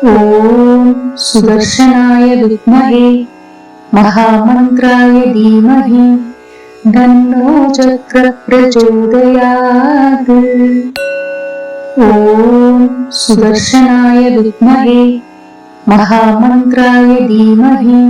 ॐ सुदर्शनाय विद्महे महामन्त्राय धीमहि तन्नो चक्रः प्रचोदयात्। ॐ सुदर्शनाय विद्महे महामन्त्राय धीमहि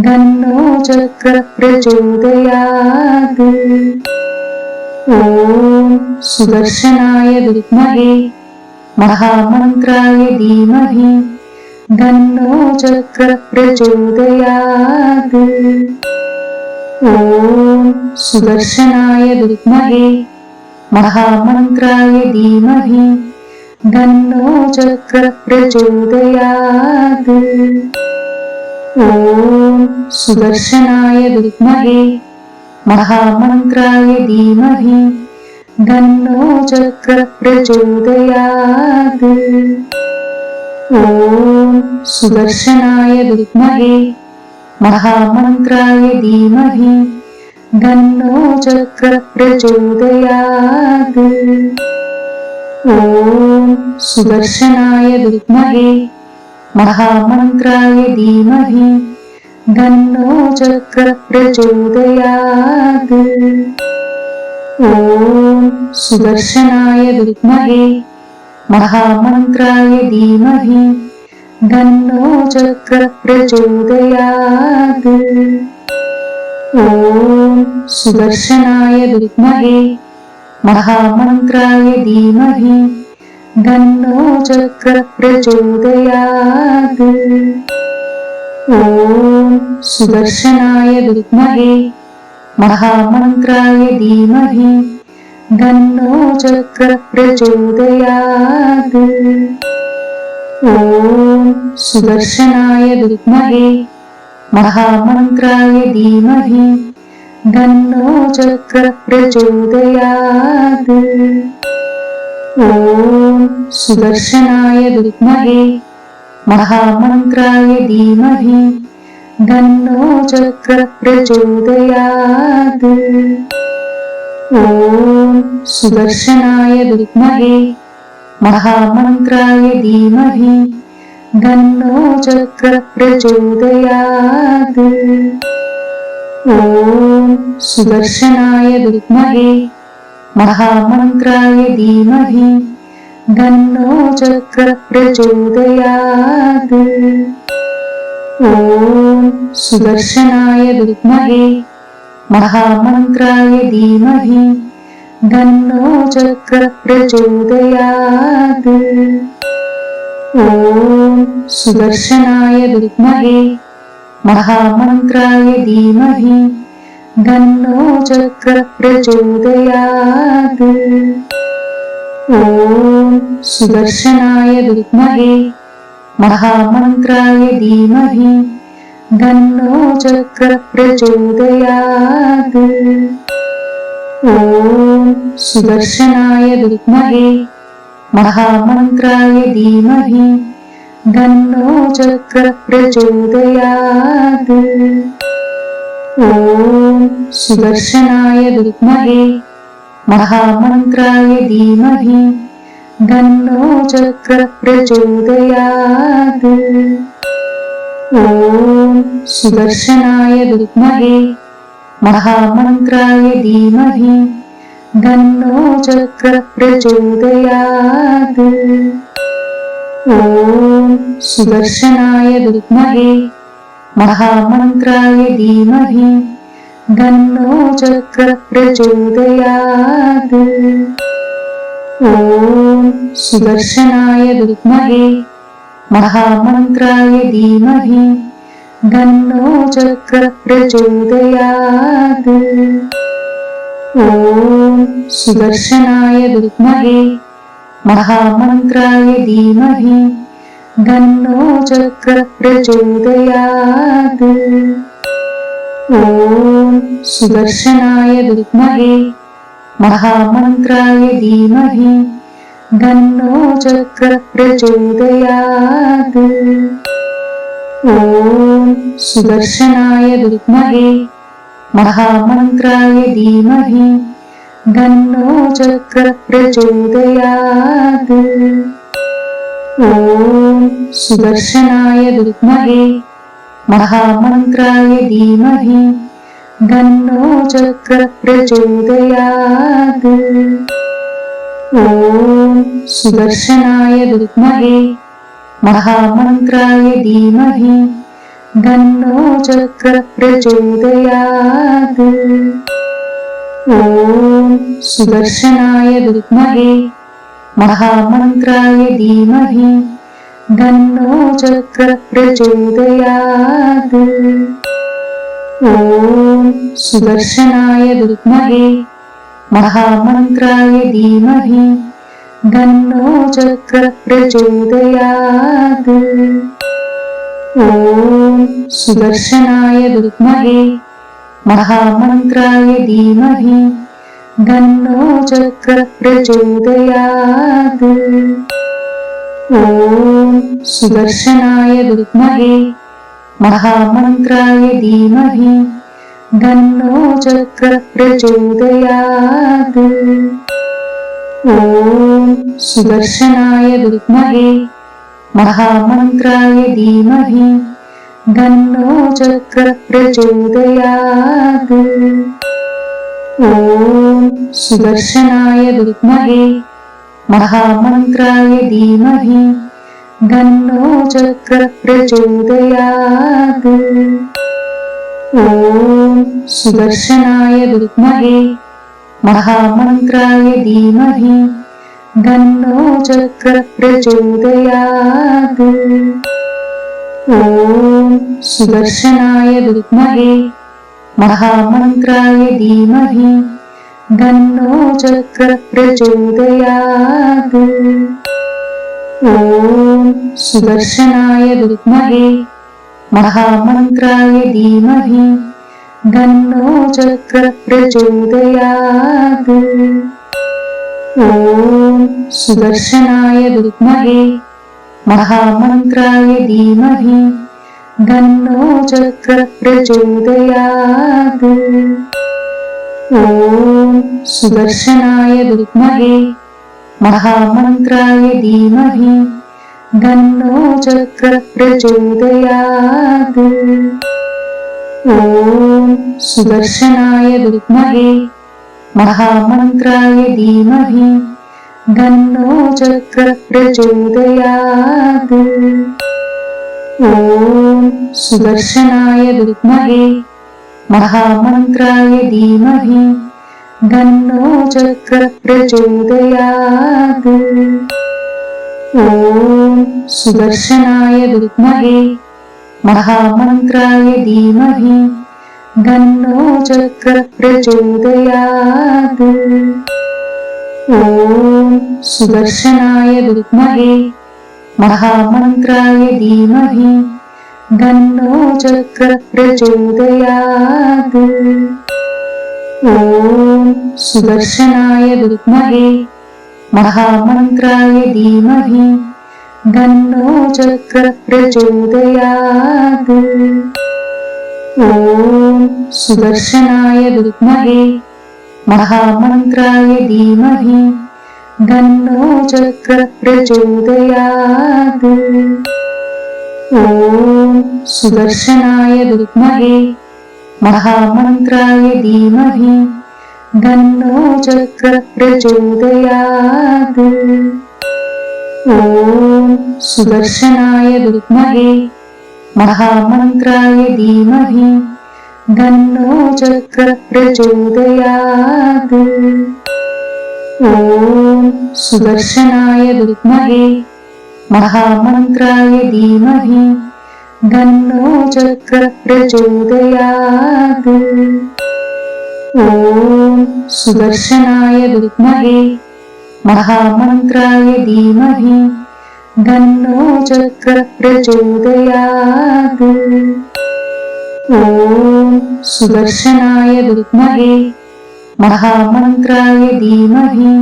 तन्नो चक्रः प्रचोदयात्। ॐ सुदर्शनाय विद्महे महामन्त्राय धीमहि तन्नो चक्रः प्रचोदयात्। ॐ सुदर्शनाय विद्महे महामन्त्राय धीमहि तन्नो चक्रः प्रचोदयात्। ॐ सुदर्शनाय विद्महे महामन्त्राय धीमहि तन्नो चक्रः प्रचोदयात्। ॐ सुदर्शनाय विद्महे महामन्त्राय धीमहि तन्नो चक्रः प्रचोदयात्। ॐ सुदर्शनाय विद्महे महामन्त्राय धीमहि तन्नो चक्रः प्रचोदयात्। ॐ सुदर्शनाय विद्महे महामन्त्राय धीमहि तन्नो चक्रः प्रचोदयात्। ॐ सुदर्शनाय विद्महे महामन्त्राय धीमहि तन्नो चक्रः प्रचोदयात्। ॐ सुदर्शनाय विद्महे महामन्त्राय धीमहि तन्नो चक्रः प्रचोदयात्। ॐ सुदर्शनाय विद्महे महामन्त्राय धीमहि तन्नो चक्रः प्रचोदयात्। ॐ सुदर्शनाय विद्महे महामन्त्राय धीमहि तन्नो चक्रः प्रचोदयात्। ॐ सुदर्शनाय विद्महे महामन्त्राय धीमहि तन्नो चक्रः प्रचोदयात्। ॐ सुदर्शनाय विद्महे महामन्त्राय धीमहि तन्नो चक्रः प्रचोदयात्। ॐ सुदर्शनाय विद्महे महामन्त्राय धीमहि तन्नो चक्रः प्रचोदयात्। ॐ सुदर्शनाय विद्महे महामन्त्राय धीमहि तन्नो चक्रः प्रचोदयात्। ॐ सुदर्शनाय विद्महे महामन्त्राय धीमहि तन्नो चक्रः प्रचोदयात्। ॐ सुदर्शनाय विद्महे महामन्त्राय धीमहि तन्नो चक्रः प्रचोदयात्। ॐ सुदर्शनाय विद्महे महामन्त्राय धीमहि तन्नो चक्रः प्रचोदयात्। ॐ सुदर्शनाय विद्महे महामन्त्राय धीमहि तन्नो चक्रः प्रचोदयात्। ॐ सुदर्शनाय विद्महे महामन्त्राय धीमहि तन्नो चक्रः प्रचोदयात्। ॐ सुदर्शनाय विद्महे महामन्त्राय धीमहि तन्नो चक्रः प्रचोदयात्। ॐ सुदर्शनाय विद्महे महामन्त्राय धीमहि तन्नो चक्रः प्रचोदयात्। ॐ सुदर्शनाय विद्महे महामन्त्राय धीमहि तन्नो चक्रः प्रचोदयात्। ॐ सुदर्शनाय विद्महे महामन्त्राय धीमहि तन्नो चक्रः प्रचोदयात्। ॐ सुदर्शनाय विद्महे महामन्त्राय धीमहि तन्नो चक्रः प्रचोदयात्। ॐ सुदर्शनाय विद्महे महामन्त्राय धीमहि तन्नो चक्रः प्रचोदयात्। ॐ सुदर्शनाय विद्महे महामन्त्राय धीमहि तन्नो चक्रः प्रचोदयात्। ॐ सुदर्शनाय विद्महे महामन्त्राय धीमहि तन्नो चक्रः प्रचोदयात्। ॐ सुदर्शनाय विद्महे महामन्त्राय धीमहि तन्नो चक्रः प्रचोदयात्। ॐ सुदर्शनाय विद्महे महामन्त्राय धीमहि तन्नो चक्रः प्रचोदयात्। ॐ सुदर्शनाय विद्महे महामन्त्राय धीमहि तन्नो चक्रः प्रचोदयात्। ॐ सुदर्शनाय विद्महे महामन्त्राय धीमहि तन्नो चक्रः प्रचोदयात्। ॐ सुदर्शनाय विद्महे महामन्त्राय धीमहि तन्नो चक्रः प्रचोदयात्। ॐ सुदर्शनाय विद्महे महामन्त्राय धीमहि तन्नो चक्रः प्रचोदयात्। ॐ सुदर्शनाय विद्महे महामन्त्राय धीमहि तन्नो चक्रः प्रचोदयात्। ॐ सुदर्शनाय विद्महे महामन्त्राय धीमहि तन्नो चक्रः प्रचोदयात्। ॐ सुदर्शनाय विद्महे महामन्त्राय धीमहि तन्नो चक्रः प्रचोदयात्। ॐ सुदर्शनाय विद्महे महामन्त्राय धीमहि तन्नो चक्रः प्रचोदयात्। ॐ सुदर्शनाय विद्महे महामन्त्राय धीमहि तन्नो चक्रः प्रचोदयात्। ॐ सुदर्शनाय विद्महे महामन्त्राय धीमहि तन्नो चक्रः प्रचोदयात्। ॐ सुदर्शनाय विद्महे महामन्त्राय धीमहि तन्नो चक्रः प्रचोदयात्। ॐ सुदर्शनाय विद्महे महामन्त्राय धीमहि तन्नो चक्रः प्रचोदयात्। ॐ सुदर्शनाय विद्महे महामन्त्राय धीमहि तन्नो चक्रः प्रचोदयात्। ॐ सुदर्शनाय विद्महे महामन्त्राय धीमहि तन्नो चक्रः प्रचोदयात्। ॐ सुदर्शनाय विद्महे महामन्त्राय धीमहि तन्नो चक्रः प्रचोदयात्। ॐ सुदर्शनाय विद्महे महामन्त्राय धीमहि तन्नो चक्रः प्रचोदयात्। ॐ सुदर्शनाय विद्महे महामन्त्राय धीमहि तन्नो चक्रः प्रचोदयात्। ॐ सुदर्शनाय विद्महे महामन्त्राय धीमहि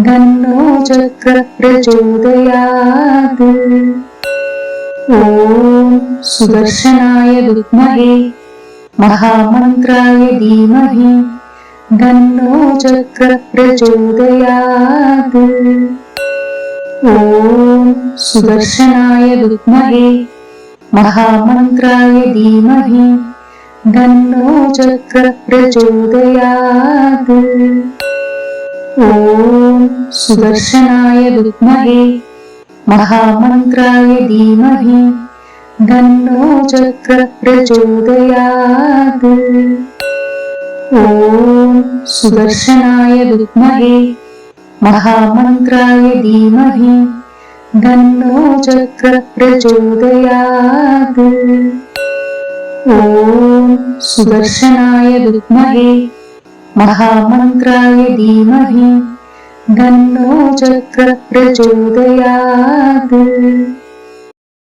तन्नो चक्रः प्रचोदयात्। ॐ सुदर्शनाय विद्महे महामन्त्राय धीमहि तन्नो चक्रः प्रचोदयात्। ॐ सुदर्शनाय विद्महे महामन्त्राय धीमहि तन्नो चक्रः प्रचोदयात्। ॐ सुदर्शनाय विद्महे महामन्त्राय धीमहि तन्नो चक्रः प्रचोदयात्। ॐ सुदर्शनाय विद्महे महामन्त्राय धीमहि तन्नो चक्रः प्रचोदयात्। ॐ सुदर्शनाय विद्महे महामन्त्राय धीमहि तन्नो चक्रः प्रचोदयात्।